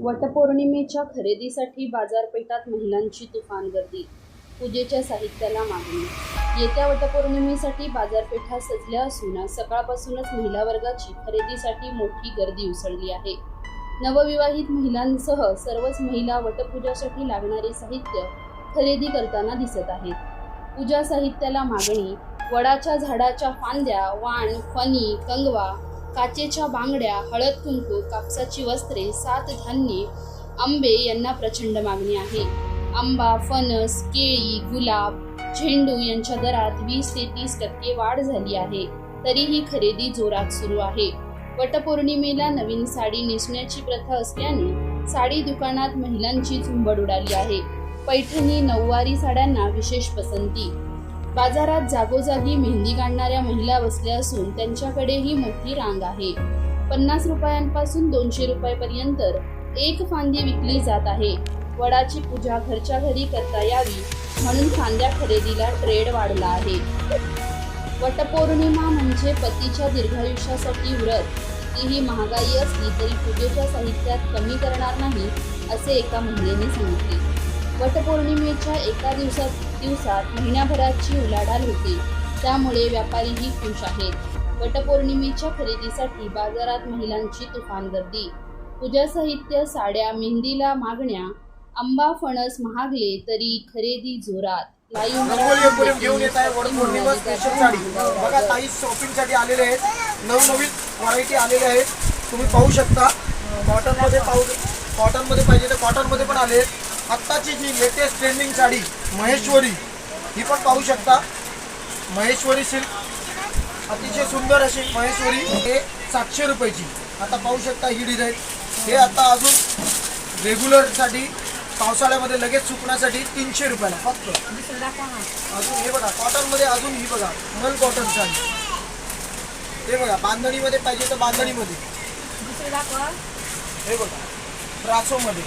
वटपौर्णिमेच्या खरेदीसाठी बाजारपेठात महिलांची तुफान गर्दी. पूजेच्या साहित्याला मागणी. येत्या वटपौर्णिमेसाठी बाजारपेठा सजल्या असून आज सकाळपासूनच महिला वर्गाची खरेदीसाठी मोठी गर्दी उसळली आहे. नवविवाहित महिलांसह सर्वच महिला वटपूजासाठी लागणारे साहित्य खरेदी करताना दिसत आहेत. पूजा साहित्याला मागणी. वडाच्या झाडाच्या फांद्या, वाण, फणी, कंगवा, काचेच्या बांगड्या, हळद कुंकू, कापसाची वस्त्रे, 7 धान्ये, आंबे यांना प्रचंड मागणी आहे. आंबा, फणस, केळी, गुलाब, झेंडू यांच्या दरात 20 ते 30% वाढ झाली आहे. तरीही खरेदी जोरात सुरू आहे. वटपौर्णिमेला नवीन साडी नेसण्याची प्रथा असल्याने साडी दुकानात महिलांची झुंबड उडाली आहे. पैठणी, नऊवारी साड्यांना विशेष पसंती. बाजारात जागोजागी मेहंदी काढणाऱ्या महिला बसल्या असून त्यांच्याकडेही मोठी रांग आहे. 50 रुपयांपासून 200 रुपयांपर्यंत एक फांदी विकली जात आहे. वडाची पूजा घरच्या घरी करता यावी म्हणून फांद्या खरेदीला ट्रेड वाढला आहे. वटपौर्णिमा म्हणजे पतीच्या दीर्घायुष्यासाठी व्रत. कितीही महागाई असली तरी पूजेच्या साहित्यात कमी करणार नाही असे एका महिलेने सांगितले. वटपौर्णिमेच्या एका दिवसात महिन्याभराची उलाढाल होते, त्यामुळे व्यापारीही खुश आहेत. वटपौर्णिमेच्या खरेदीसाठी बाजारात महिलांची तुफान गर्दी. पूजा साहित्य, साड्या, मेहंदीला मागण्या. आंबा, फणस महागले तरी खरेदी जोरात. घेऊन येत आहे वटपौर्णिमा स्पेशल साडी. बघा ताई शॉपिंगसाठी आलेले आहेत. नवनवीन व्हरायटी आलेले आहेत. तुम्ही पाहू शकता. कॉटनमध्ये पाहिजे तर कॉटनमध्ये पण आले. आत्ताची जी लेटेस्ट ट्रेंडिंग साडी महेश्वरी, ही पण पाहू शकता. महेश्वरी सिल्क, अतिशय सुंदर अशी महेश्वरी. हे 700 रुपयाची. आता पाहू शकता ही डिझाईन. हे आता अजून रेग्युलरसाठी पावसाळ्यामध्ये लगेच सुकण्यासाठी 300 रुपयाला फक्त. अजून हे बघा कॉटनमध्ये, अजून ही बघा मल कॉटन साडी. हे बघा बांधणीमध्ये पाहिजे तर बांधणीमध्ये. हे बघा ब्रासोमध्ये.